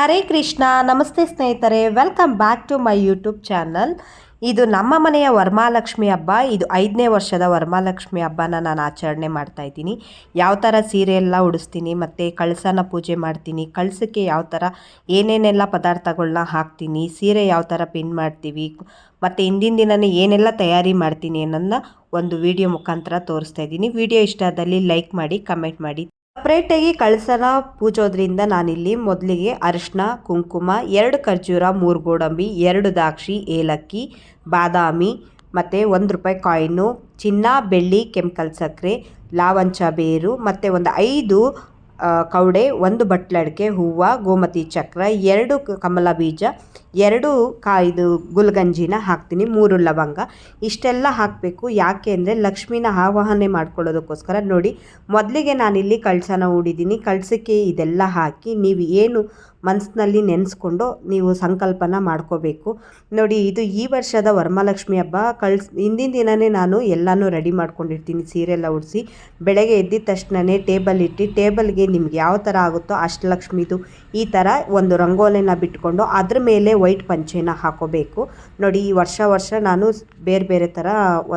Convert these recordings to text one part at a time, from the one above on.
ಹರೇ ಕೃಷ್ಣ. ನಮಸ್ತೆ ಸ್ನೇಹಿತರೆ, welcome back to my YouTube channel. ಇದು ನಮ್ಮ ಮನೆಯ ವರಮಹಾಲಕ್ಷ್ಮಿ ಹಬ್ಬ. ಇದು 5ನೇ ವರ್ಷದ ವರಮಹಾಲಕ್ಷ್ಮಿ ಹಬ್ಬನ ನಾನು ಆಚರಣೆ ಮಾಡ್ತಾ ಇದ್ದೀನಿ. ಯಾವ ಥರ ಸೀರೆ ಎಲ್ಲ ಉಡಿಸ್ತೀನಿ ಮತ್ತು ಕಳಸನ ಪೂಜೆ ಮಾಡ್ತೀನಿ, ಕಳಸಕ್ಕೆ ಯಾವ ಥರ ಏನೇನೆಲ್ಲ ಪದಾರ್ಥಗಳನ್ನ ಹಾಕ್ತೀನಿ, ಸೀರೆ ಯಾವ ಥರ ಪಿನ್ ಮಾಡ್ತೀವಿ ಮತ್ತು ಹಿಂದಿನ ದಿನವೇ ಏನೆಲ್ಲ ತಯಾರಿ ಮಾಡ್ತೀನಿ ಅನ್ನೋದನ್ನ ಒಂದು ವಿಡಿಯೋ ಮುಖಾಂತರ ತೋರಿಸ್ತಾ ಇದ್ದೀನಿ. ವಿಡಿಯೋ ಇಷ್ಟ ಆದಲ್ಲಿ ಲೈಕ್ ಮಾಡಿ, ಕಮೆಂಟ್ ಮಾಡಿ. ಸಪ್ರೇಟಾಗಿ ಕಳಸನ ಪೂಜೋದ್ರಿಂದ ನಾನಿಲ್ಲಿ ಮೊದಲಿಗೆ ಅರಿಶಿನ, ಕುಂಕುಮ, 2 ಖರ್ಜೂರ, 3 ಗೋಡಂಬಿ, 2 ದ್ರಾಕ್ಷಿ, ಏಲಕ್ಕಿ, ಬಾದಾಮಿ ಮತ್ತು ₹1 ಕಾಯಿನು, ಚಿನ್ನ, ಬೆಳ್ಳಿ, ಕೆಂಪು ಸಕ್ಕರೆ, ಲಾವಂಚ ಬೇರು ಮತ್ತು ಒಂದು 5 ಕವಡೆ, 1 ಬಟ್ಲಡಿಕೆ, ಹೂವು, ಗೋಮತಿ ಚಕ್ರ, 2 ಕಮಲ ಬೀಜ, 2 ಇದು ಗುಲ್ಗಂಜಿನ ಹಾಕ್ತೀನಿ, 3 ಲವಂಗ. ಇಷ್ಟೆಲ್ಲ ಹಾಕಬೇಕು. ಯಾಕೆ ಅಂದರೆ ಲಕ್ಷ್ಮಿನ ಆವಾಹನೆ ಮಾಡ್ಕೊಳ್ಳೋದಕ್ಕೋಸ್ಕರ. ನೋಡಿ, ಮೊದಲಿಗೆ ನಾನಿಲ್ಲಿ ಕಳಸನ ಹೂಡಿದ್ದೀನಿ. ಕಳಸಕ್ಕೆ ಇದೆಲ್ಲ ಹಾಕಿ ನೀವು ಏನು ಮನಸ್ಸಿನಲ್ಲಿ ನೆನೆಸ್ಕೊಂಡು ನೀವು ಸಂಕಲ್ಪನ ಮಾಡ್ಕೋಬೇಕು. ನೋಡಿ, ಇದು ಈ ವರ್ಷದ ವರಮಹಾಲಕ್ಷ್ಮಿ ಹಬ್ಬ. ಹಿಂದಿನ ದಿನವೇ ನಾನು ಎಲ್ಲನೂ ರೆಡಿ ಮಾಡ್ಕೊಂಡಿರ್ತೀನಿ. ಸೀರೆ ಎಲ್ಲ ಉಡಿಸಿ ಬೆಳಗ್ಗೆ ಎದ್ದಿದ ತಕ್ಷಣವೇ ಟೇಬಲ್ ಇಟ್ಟು, ಟೇಬಲ್ಗೆ ನಿಮ್ಗೆ ಯಾವ ಥರ ಆಗುತ್ತೋ ಅಷ್ಟಲಕ್ಷ್ಮಿದು ಈ ಥರ ಒಂದು ರಂಗೋಲಿನ ಬಿಟ್ಕೊಂಡು ಅದ್ರ ಮೇಲೆ ವೈಟ್ ಪಂಚೆನ ಹಾಕೋಬೇಕು. ನೋಡಿ, ಈ ವರ್ಷ ನಾನು ಬೇರೆ ಬೇರೆ ಥರ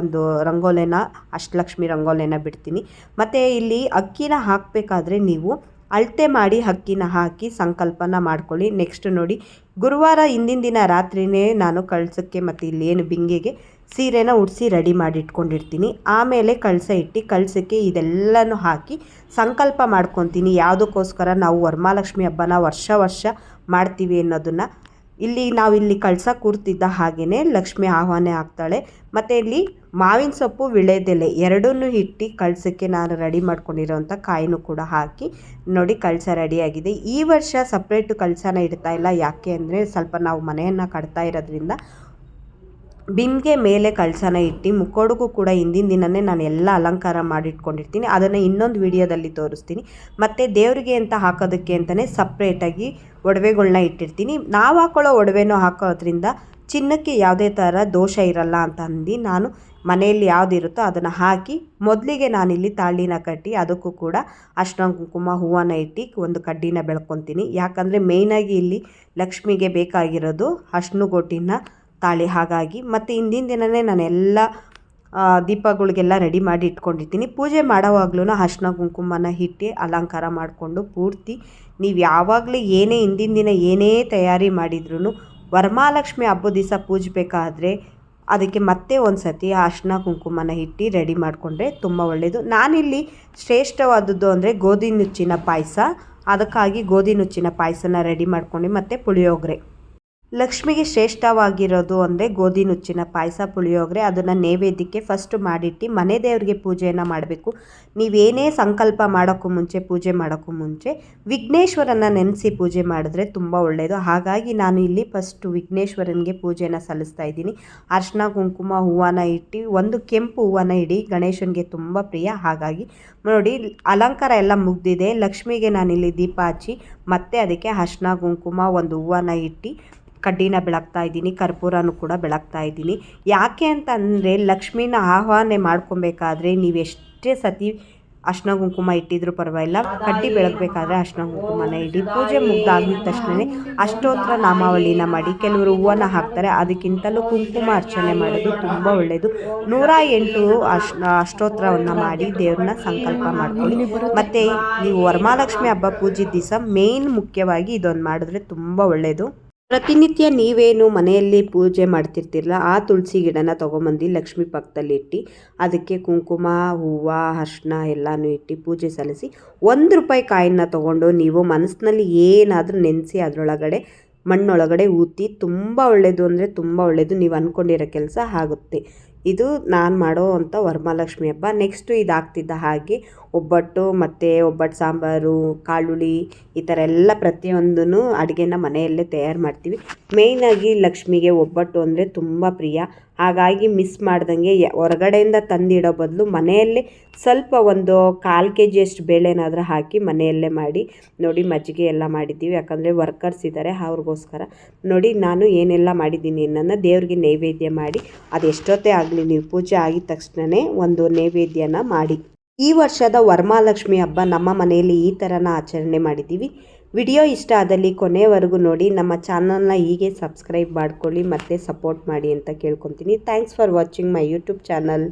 ಒಂದು ರಂಗೋಲಿನ, ಅಷ್ಟಲಕ್ಷ್ಮಿ ರಂಗೋಲಿನ ಬಿಡ್ತೀನಿ. ಮತ್ತು ಇಲ್ಲಿ ಅಕ್ಕಿನ ಹಾಕಬೇಕಾದ್ರೆ ನೀವು ಅಳತೆ ಮಾಡಿ ಅಕ್ಕಿನ ಹಾಕಿ ಸಂಕಲ್ಪನ ಮಾಡ್ಕೊಳ್ಳಿ. ನೆಕ್ಸ್ಟ್ ನೋಡಿ, ಗುರುವಾರ ಹಿಂದಿನ ದಿನ ರಾತ್ರಿಯೇ ನಾನು ಕಳಸಕ್ಕೆ ಮತ್ತು ಇಲ್ಲಿ ಏನು ಬಿಂಗೆಗೆ ಸೀರೆನ ಉಡಿಸಿ ರೆಡಿ ಮಾಡಿ ಇಟ್ಕೊಂಡಿರ್ತೀನಿ. ಆಮೇಲೆ ಕಳಸ ಇಟ್ಟು ಕಳಸಕ್ಕೆ ಇದೆಲ್ಲನೂ ಹಾಕಿ ಸಂಕಲ್ಪ ಮಾಡ್ಕೊತೀನಿ. ಯಾವುದಕ್ಕೋಸ್ಕರ ನಾವು ವರಮಹಾಲಕ್ಷ್ಮಿ ಹಬ್ಬನ ವರ್ಷ ಮಾಡ್ತೀವಿ ಅನ್ನೋದನ್ನು. ನಾವಿಲ್ಲಿ ಕಳಸ ಕೂರ್ತಿದ್ದ ಹಾಗೆಯೇ ಲಕ್ಷ್ಮಿ ಆಹ್ವಾನ ಆಗ್ತಾಳೆ. ಮತ್ತು ಇಲ್ಲಿ ಮಾವಿನ ಸೊಪ್ಪು, ವಿಳೆದೆಲೆ ಎರಡನ್ನೂ ಇಟ್ಟು ಕಳಸಕ್ಕೆ ನಾನು ರೆಡಿ ಮಾಡ್ಕೊಂಡಿರೋಂಥ ಕಾಯಿನೂ ಕೂಡ ಹಾಕಿ ನೋಡಿ, ಕಳಸ ರೆಡಿಯಾಗಿದೆ. ಈ ವರ್ಷ ಸಪ್ರೇಟು ಕಳಸನ ಇಡ್ತಾ ಇಲ್ಲ. ಯಾಕೆ ಅಂದರೆ ಸ್ವಲ್ಪ ನಾವು ಮನೆಯನ್ನು ಕಟ್ತಾ ಇರೋದ್ರಿಂದ ಬಿಂದಿಗೆ ಮೇಲೆ ಕಳಸನ ಇಟ್ಟು ಮುಕ್ಕೋಡಿಗೂ ಕೂಡ ಹಿಂದಿನ ದಿನವೇ ನಾನು ಎಲ್ಲ ಅಲಂಕಾರ ಮಾಡಿಟ್ಕೊಂಡಿರ್ತೀನಿ. ಅದನ್ನು ಇನ್ನೊಂದು ವಿಡಿಯೋದಲ್ಲಿ ತೋರಿಸ್ತೀನಿ. ಮತ್ತು ದೇವರಿಗೆ ಅಂತ ಹಾಕೋದಕ್ಕೆ ಅಂತಲೇ ಸಪ್ರೇಟಾಗಿ ಒಡವೆಗಳ್ನ ಇಟ್ಟಿರ್ತೀನಿ. ನಾವು ಹಾಕೊಳ್ಳೋ ಒಡವೆನೂ ಹಾಕೋದ್ರಿಂದ ಚಿನ್ನಕ್ಕೆ ಯಾವುದೇ ಥರ ದೋಷ ಇರಲ್ಲ ಅಂತ ಅಂದು ನಾನು ಮನೆಯಲ್ಲಿ ಯಾವುದಿರುತ್ತೋ ಅದನ್ನು ಹಾಕಿ ಮೊದಲಿಗೆ ನಾನಿಲ್ಲಿ ತಾಳಿನ ಕಟ್ಟಿ ಅದಕ್ಕೂ ಕೂಡ ಅರಿಶಿನ, ಕುಂಕುಮ, ಹೂವನ್ನ ಇಟ್ಟು ಒಂದು ಕಡ್ಡಿನ ಬೆಳ್ಕೊತೀನಿ. ಯಾಕಂದರೆ ಮೇಯ್ನಾಗಿ ಇಲ್ಲಿ ಲಕ್ಷ್ಮಿಗೆ ಬೇಕಾಗಿರೋದು ಅರಿಶಿನ ಗೊಟ್ಟಿನ ತಾಳಿ. ಹಾಗಾಗಿ ಮತ್ತು ಹಿಂದಿನ ದಿನವೇ ನಾನೆಲ್ಲ ದೀಪಗಳಿಗೆಲ್ಲ ರೆಡಿ ಮಾಡಿ ಇಟ್ಕೊಂಡಿರ್ತೀನಿ. ಪೂಜೆ ಮಾಡೋವಾಗ್ಲೂ ಅರಿಶಿನ ಕುಂಕುಮನ ಇಟ್ಟು ಅಲಂಕಾರ ಮಾಡಿಕೊಂಡು ಪೂರ್ತಿ ನೀವು ಯಾವಾಗಲೂ ಏನೇ ಹಿಂದಿನ ದಿನ ಏನೇ ತಯಾರಿ ಮಾಡಿದ್ರೂ ವರಮಹಾಲಕ್ಷ್ಮಿ ಹಬ್ಬದ ದಿವಸ ಪೂಜಬೇಕಾದ್ರೆ ಅದಕ್ಕೆ ಮತ್ತೆ ಒಂದು ಸತಿ ಅರಿಶಿನ ಕುಂಕುಮನ ಇಟ್ಟು ರೆಡಿ ಮಾಡಿಕೊಂಡ್ರೆ ತುಂಬ ಒಳ್ಳೆಯದು. ನಾನಿಲ್ಲಿ ಶ್ರೇಷ್ಠವಾದದ್ದು ಅಂದರೆ ಗೋಧಿ ನುಚ್ಚಿನ ಪಾಯಸ. ಅದಕ್ಕಾಗಿ ಗೋಧಿ ನುಚ್ಚಿನ ಪಾಯಸನ ರೆಡಿ ಮಾಡ್ಕೊಂಡು ಮತ್ತು ಪುಳಿಯೋಗರೆ. ಲಕ್ಷ್ಮಿಗೆ ಶ್ರೇಷ್ಠವಾಗಿರೋದು ಅಂದರೆ ಗೋಧಿ ನುಚ್ಚಿನ ಪಾಯಸ, ಪುಳಿಯೋಗರೆ. ಅದನ್ನು ನೈವೇದ್ಯಕ್ಕೆ ಫಸ್ಟ್ ಮಾಡಿಟ್ಟು ಮನೆ ದೇವರಿಗೆ ಪೂಜೆಯನ್ನು ಮಾಡಬೇಕು. ನೀವೇನೇ ಸಂಕಲ್ಪ ಮಾಡೋಕ್ಕೂ ಮುಂಚೆ, ಪೂಜೆ ಮಾಡೋಕ್ಕೂ ಮುಂಚೆ ವಿಘ್ನೇಶ್ವರನ ನೆನೆಸಿ ಪೂಜೆ ಮಾಡಿದ್ರೆ ತುಂಬ ಒಳ್ಳೆಯದು. ಹಾಗಾಗಿ ನಾನು ಇಲ್ಲಿ ಫಸ್ಟು ವಿಘ್ನೇಶ್ವರನಿಗೆ ಪೂಜೆನ ಸಲ್ಲಿಸ್ತಾ ಇದ್ದೀನಿ. ಅರಿಶಿನ, ಕುಂಕುಮ, ಹೂವನ್ನ ಇಟ್ಟು ಒಂದು ಕೆಂಪು ಹೂವನ್ನ ಇಡಿ. ಗಣೇಶನಿಗೆ ತುಂಬ ಪ್ರಿಯ. ಹಾಗಾಗಿ ನೋಡಿ, ಅಲಂಕಾರ ಎಲ್ಲ ಮುಗ್ದಿದೆ. ಲಕ್ಷ್ಮಿಗೆ ನಾನಿಲ್ಲಿ ದೀಪ ಹಚ್ಚಿ ಮತ್ತೆ ಅದಕ್ಕೆ ಅರಿಶಿನ, ಕುಂಕುಮ, ಒಂದು ಹೂವನ್ನ ಇಟ್ಟು ಕಡ್ಡಿನ ಬೆಳಗ್ತಾ ಇದ್ದೀನಿ. ಕರ್ಪೂರನೂ ಕೂಡ ಬೆಳಗ್ತಾ ಇದ್ದೀನಿ. ಯಾಕೆ ಅಂತಂದರೆ ಲಕ್ಷ್ಮಿನ ಆಹ್ವಾನ ಮಾಡ್ಕೊಬೇಕಾದ್ರೆ ನೀವು ಎಷ್ಟೇ ಸತಿ ಅರಿಶಿನ ಕುಂಕುಮ ಇಟ್ಟಿದ್ರೂ ಪರವಾಗಿಲ್ಲ, ಕಡ್ಡಿ ಬೆಳಗಬೇಕಾದ್ರೆ ಅರಿಶಿನ ಕುಂಕುಮನ ಇಡಿ. ಪೂಜೆ ಮುಗ್ದಾಗಿದ ತಕ್ಷಣ ಅಷ್ಟೋತ್ತರ ನಾಮಾವಳಿನ ಮಾಡಿ. ಕೆಲವರು ಹೂವನ್ನ ಹಾಕ್ತಾರೆ, ಅದಕ್ಕಿಂತಲೂ ಕುಂಕುಮ ಅರ್ಚನೆ ಮಾಡೋದು ತುಂಬ ಒಳ್ಳೆಯದು. 108 ಅಷ್ಟೋತ್ತರವನ್ನು ಮಾಡಿ ದೇವ್ರನ್ನ ಸಂಕಲ್ಪ ಮಾಡ್ಕೊಳ್ಳಿ. ಮತ್ತು ನೀವು ವರಮಹಾಲಕ್ಷ್ಮಿ ಹಬ್ಬ ಪೂಜೆ ದಿವಸ ಮೇಯ್ನ್ ಮುಖ್ಯವಾಗಿ ಇದೊಂದು ಮಾಡಿದ್ರೆ ತುಂಬ ಒಳ್ಳೆಯದು. ಪ್ರತಿನಿತ್ಯ ನೀವೇನು ಮನೆಯಲ್ಲಿ ಪೂಜೆ ಮಾಡ್ತಿರ್ತಿರಲ್ಲ, ಆ ತುಳಸಿ ಗಿಡನ ತೊಗೊಂಬಂದು ಲಕ್ಷ್ಮಿ ಪಕ್ಕದಲ್ಲಿ ಇಟ್ಟು ಅದಕ್ಕೆ ಕುಂಕುಮ, ಹೂವು, ಅರಿಶಿನ ಎಲ್ಲನೂ ಇಟ್ಟು ಪೂಜೆ ಸಲ್ಲಿಸಿ ₹1 ಕಾಯಿನ ತೊಗೊಂಡು ನೀವು ಮನಸ್ಸಿನಲ್ಲಿ ಏನಾದರೂ ನೆನೆಸಿ ಅದರೊಳಗಡೆ ಮಣ್ಣೊಳಗಡೆ ಊತಿ ತುಂಬ ಒಳ್ಳೆಯದು ಅಂದರೆ ತುಂಬ ಒಳ್ಳೆಯದು. ನೀವು ಅಂದ್ಕೊಂಡಿರೋ ಕೆಲಸ ಆಗುತ್ತೆ. ಇದು ನಾನು ಮಾಡೋ ಅಂಥ ವರಮಹಾಲಕ್ಷ್ಮಿ ಹಬ್ಬ. ನೆಕ್ಸ್ಟು ಇದಾಗ್ತಿದ್ದ ಹಾಗೆ ಒಬ್ಬಟ್ಟು ಮತ್ತು ಒಬ್ಬಟ್ಟು ಸಾಂಬಾರು, ಕಾಳುಳಿ, ಈ ಥರ ಎಲ್ಲ ಪ್ರತಿಯೊಂದೂ ಅಡುಗೆನ ಮನೆಯಲ್ಲೇ ತಯಾರು ಮಾಡ್ತೀವಿ. ಮೇಯ್ನಾಗಿ ಲಕ್ಷ್ಮಿಗೆ ಒಬ್ಬಟ್ಟು ಅಂದರೆ ತುಂಬ ಪ್ರಿಯ. ಹಾಗಾಗಿ ಮಿಸ್ ಮಾಡ್ದಂಗೆ ಹೊರಗಡೆಯಿಂದ ತಂದಿಡೋ ಬದಲು ಮನೆಯಲ್ಲೇ ಸ್ವಲ್ಪ ಒಂದು 1/4 kg ಬೇಳೆನಾದರೂ ಹಾಕಿ ಮನೆಯಲ್ಲೇ ಮಾಡಿ. ನೋಡಿ, ಮಜ್ಜಿಗೆ ಎಲ್ಲ ಮಾಡಿದ್ದೀವಿ. ಯಾಕಂದರೆ ವರ್ಕರ್ಸ್ ಇದ್ದಾರೆ, ಅವ್ರಿಗೋಸ್ಕರ. ನೋಡಿ, ನಾನು ಏನೆಲ್ಲ ಮಾಡಿದ್ದೀನಿ ಅನ್ನೋದನ್ನ ದೇವ್ರಿಗೆ ನೈವೇದ್ಯ ಮಾಡಿ, ಅದು ಎಷ್ಟೊತ್ತೇ ಆಗಲಿ ನೀವು ಪೂಜೆ ಆಗಿದ ತಕ್ಷಣವೇ ಒಂದು ನೈವೇದ್ಯನ ಮಾಡಿ. ಈ ವರ್ಷದ ವರಮಹಾಲಕ್ಷ್ಮಿ ಹಬ್ಬ ನಮ್ಮ ಮನೆಯಲ್ಲಿ ಈ ಥರನ ಆಚರಣೆ ಮಾಡಿದ್ದೀವಿ. ವಿಡಿಯೋ ಇಷ್ಟ ಆದಲ್ಲಿ ಕೊನೆಯವರೆಗೂ ನೋಡಿ, ನಮ್ಮ ಚಾನಲ್ನ ಹೀಗೆ ಸಬ್ಸ್ಕ್ರೈಬ್ ಮಾಡ್ಕೊಳ್ಳಿ ಮತ್ತು ಸಪೋರ್ಟ್ ಮಾಡಿ ಅಂತ ಕೇಳ್ಕೊತೀನಿ. Thanks for watching my YouTube channel.